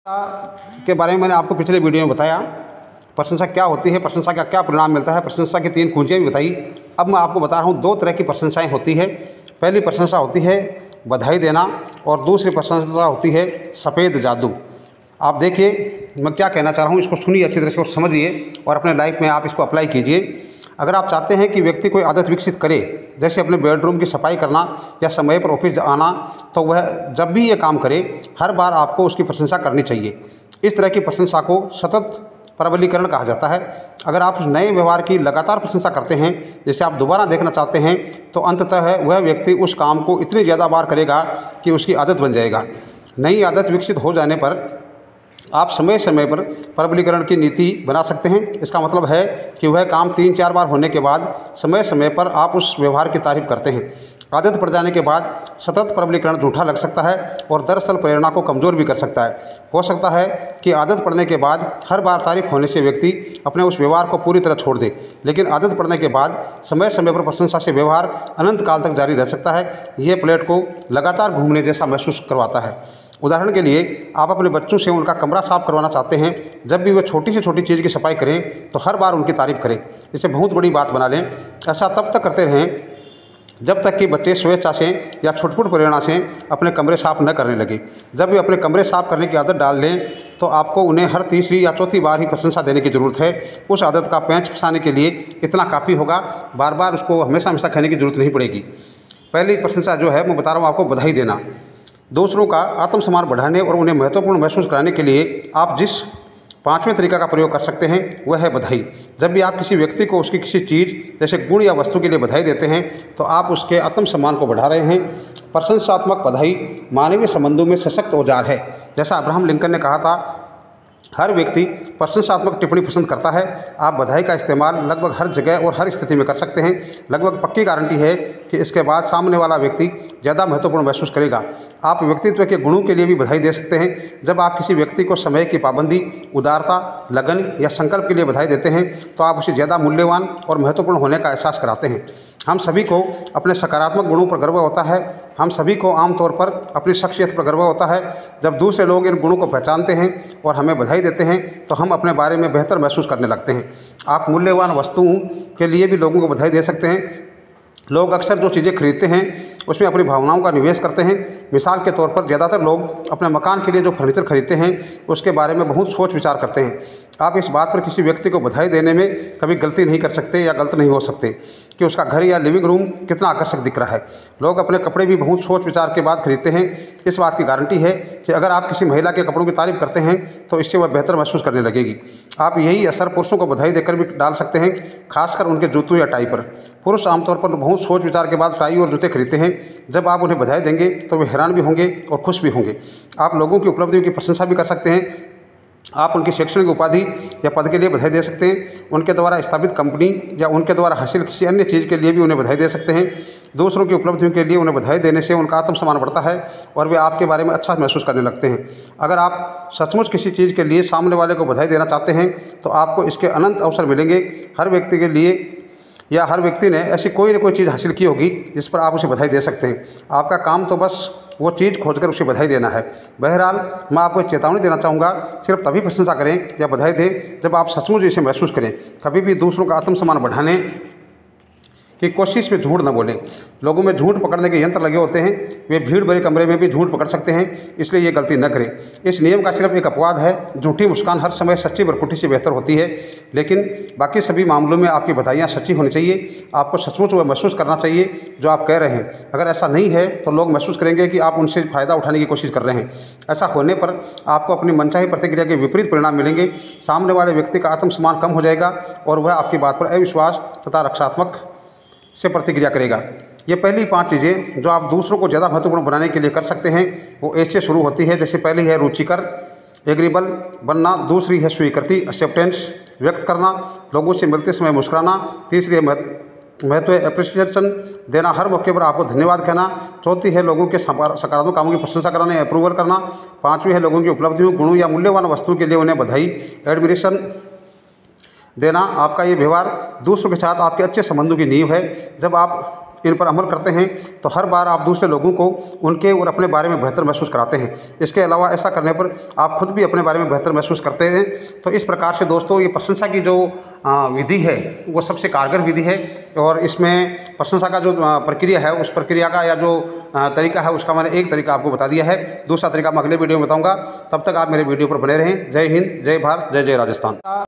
के बारे में मैंने आपको पिछले वीडियो में बताया। प्रशंसा क्या होती है, प्रशंसा का क्या परिणाम मिलता है, प्रशंसा की 3 कुंजियाँ भी बताई। अब मैं आपको बता रहा हूँ 2 तरह की प्रशंसाएँ होती है। पहली प्रशंसा होती है बधाई देना और दूसरी प्रशंसा होती है सफ़ेद जादू। आप देखिए मैं क्या कहना चाह रहा हूँ, इसको सुनिए अच्छी तरह से और समझिए और अपने लाइफ में आप इसको अप्लाई कीजिए। अगर आप चाहते हैं कि व्यक्ति कोई आदत विकसित करे, जैसे अपने बेडरूम की सफाई करना या समय पर ऑफिस आना, तो वह जब भी ये काम करे हर बार आपको उसकी प्रशंसा करनी चाहिए। इस तरह की प्रशंसा को सतत प्रबलीकरण कहा जाता है। अगर आप उस नए व्यवहार की लगातार प्रशंसा करते हैं जिसे आप दोबारा देखना चाहते हैं, तो अंततः वह व्यक्ति उस काम को इतनी ज़्यादा बार करेगा कि उसकी आदत बन जाएगा। नई आदत विकसित हो जाने पर आप समय समय पर प्रबलीकरण की नीति बना सकते हैं। इसका मतलब है कि वह काम 3-4 बार होने के बाद समय समय पर आप उस व्यवहार की तारीफ करते हैं। आदत पड़ जाने के बाद सतत प्रबलीकरण झूठा लग सकता है और दरअसल प्रेरणा को कमज़ोर भी कर सकता है। हो सकता है कि आदत पड़ने के बाद हर बार तारीफ होने से व्यक्ति अपने उस व्यवहार को पूरी तरह छोड़ दे, लेकिन आदत पड़ने के बाद समय समय पर प्रशंसा से व्यवहार अनंत काल तक जारी रह सकता है। यह प्लेट को लगातार घूमने जैसा महसूस करवाता है। उदाहरण के लिए, आप अपने बच्चों से उनका कमरा साफ़ करवाना चाहते हैं। जब भी वे छोटी से छोटी चीज़ की सफाई करें तो हर बार उनकी तारीफ़ करें। इसे बहुत बड़ी बात बना लें। ऐसा तब तक करते रहें जब तक कि बच्चे स्वेच्छा से या छुटपुट प्रेरणा से अपने कमरे साफ़ न करने लगे। जब वे अपने कमरे साफ़ करने की आदत डाल लें तो आपको उन्हें हर तीसरी या चौथी बार ही प्रशंसा देने की ज़रूरत है। उस आदत का पेंच फंसाने के लिए इतना काफ़ी होगा, बार बार उसको हमेशा हमेशा कहने की ज़रूरत नहीं पड़ेगी। पहली प्रशंसा जो है मैं बता रहा हूँ आपको, बधाई देना। दूसरों का आत्मसम्मान बढ़ाने और उन्हें महत्वपूर्ण महसूस कराने के लिए आप जिस 5वें तरीका का प्रयोग कर सकते हैं वह है बधाई। जब भी आप किसी व्यक्ति को उसकी किसी चीज़ जैसे गुण या वस्तु के लिए बधाई देते हैं तो आप उसके आत्मसम्मान को बढ़ा रहे हैं। प्रशंसात्मक बधाई मानवीय संबंधों में सशक्त औजार है। जैसा अब्राहम लिंकन ने कहा था, हर व्यक्ति प्रशंसात्मक टिप्पणी पसंद करता है। आप बधाई का इस्तेमाल लगभग हर जगह और हर स्थिति में कर सकते हैं। लगभग पक्की गारंटी है कि इसके बाद सामने वाला व्यक्ति ज़्यादा महत्वपूर्ण महसूस करेगा। आप व्यक्तित्व के गुणों के लिए भी बधाई दे सकते हैं। जब आप किसी व्यक्ति को समय की पाबंदी, उदारता, लगन या संकल्प के लिए बधाई देते हैं तो आप उसे ज़्यादा मूल्यवान और महत्वपूर्ण होने का एहसास कराते हैं। हम सभी को अपने सकारात्मक गुणों पर गर्व होता है। हम सभी को आमतौर पर अपनी शख्सियत पर गर्व होता है। जब दूसरे लोग इन गुणों को पहचानते हैं और हमें बधाई देते हैं तो हम अपने बारे में बेहतर महसूस करने लगते हैं। आप मूल्यवान वस्तुओं के लिए भी लोगों को बधाई दे सकते हैं। लोग अक्सर जो चीज़ें खरीदते हैं उसमें अपनी भावनाओं का निवेश करते हैं। मिसाल के तौर पर ज़्यादातर लोग अपने मकान के लिए जो फर्नीचर खरीदते हैं उसके बारे में बहुत सोच विचार करते हैं। आप इस बात पर किसी व्यक्ति को बधाई देने में कभी गलती नहीं कर सकते या गलत नहीं हो सकते कि उसका घर या लिविंग रूम कितना आकर्षक दिख रहा है। लोग अपने कपड़े भी बहुत सोच विचार के बाद खरीदते हैं। इस बात की गारंटी है कि अगर आप किसी महिला के कपड़ों की तारीफ करते हैं तो इससे वह बेहतर महसूस करने लगेगी। आप यही असर पुरुषों को बधाई देकर भी डाल सकते हैं, खासकर उनके जूतों या टाई पर। पुरुष आमतौर पर बहुत सोच विचार के बाद टाई और जूते खरीदते हैं। जब आप उन्हें बधाई देंगे तो वे हैरान भी होंगे और खुश भी होंगे। आप लोगों की उपलब्धियों की प्रशंसा भी कर सकते हैं। आप उनकी शैक्षणिक उपाधि या पद के लिए बधाई दे सकते हैं। उनके द्वारा स्थापित कंपनी या उनके द्वारा हासिल किसी अन्य चीज़ के लिए भी उन्हें बधाई दे सकते हैं। दूसरों की उपलब्धियों के लिए उन्हें बधाई देने से उनका आत्मसम्मान बढ़ता है और वे आपके बारे में अच्छा महसूस करने लगते हैं। अगर आप सचमुच किसी चीज़ के लिए सामने वाले को बधाई देना चाहते हैं तो आपको इसके अनंत अवसर मिलेंगे। हर व्यक्ति के लिए या हर व्यक्ति ने ऐसी कोई न कोई चीज़ हासिल की होगी जिस पर आप उसे बधाई दे सकते हैं। आपका काम तो बस वो चीज़ खोजकर उसे बधाई देना है। बहरहाल मैं आपको एक चेतावनी देना चाहूँगा, सिर्फ तभी प्रशंसा करें या बधाई दें जब आप सचमुच इसे महसूस करें। कभी भी दूसरों का आत्मसम्मान बढ़ाने की कोशिश में झूठ न बोलें। लोगों में झूठ पकड़ने के यंत्र लगे होते हैं। वे भीड़ भरे कमरे में भी झूठ पकड़ सकते हैं, इसलिए ये गलती न करें। इस नियम का सिर्फ एक अपवाद है। झूठी मुस्कान हर समय सच्ची बरकुटी से बेहतर होती है, लेकिन बाकी सभी मामलों में आपकी बधाइयाँ सच्ची होनी चाहिए। आपको सचमुच वह महसूस करना चाहिए जो आप कह रहे हैं। अगर ऐसा नहीं है तो लोग महसूस करेंगे कि आप उनसे फ़ायदा उठाने की कोशिश कर रहे हैं। ऐसा होने पर आपको अपनी मनचाही प्रतिक्रिया के विपरीत परिणाम मिलेंगे। सामने वाले व्यक्ति का आत्मसम्मान कम हो जाएगा और वह आपकी बात पर अविश्वास तथा रक्षात्मक से प्रतिक्रिया करेगा। ये पहली 5 चीज़ें जो आप दूसरों को ज़्यादा महत्वपूर्ण बनाने के लिए कर सकते हैं वो ऐसे शुरू होती है। जैसे पहली है रुचिकर, एग्रीबल बनना। दूसरी है स्वीकृति, एक्सेप्टेंस, व्यक्त करना, लोगों से मिलते समय मुस्कुराना। तीसरी है महत्व, एप्रिसिएशन देना, हर मौके पर आपको धन्यवाद कहना। चौथी है लोगों के सकारात्मक कामों की प्रशंसा कराना, अप्रूवल करना। 5वीं है लोगों की उपलब्धियों, गुणों या मूल्यवान वस्तुओं के लिए उन्हें बधाई, एडमिरेशन देना। आपका ये व्यवहार दूसरों के साथ आपके अच्छे संबंधों की नींव है। जब आप इन पर अमल करते हैं तो हर बार आप दूसरे लोगों को उनके और अपने बारे में बेहतर महसूस कराते हैं। इसके अलावा ऐसा करने पर आप खुद भी अपने बारे में बेहतर महसूस करते हैं। तो इस प्रकार से दोस्तों ये प्रशंसा की जो विधि है वो सबसे कारगर विधि है और इसमें प्रशंसा का जो प्रक्रिया है उस प्रक्रिया का या जो तरीका है उसका मैंने एक तरीका आपको बता दिया है। दूसरा तरीका मैं अगले वीडियो में बताऊंगा। तब तक आप मेरे वीडियो पर बने रहें। जय हिंद, जय भारत, जय जय राजस्थान।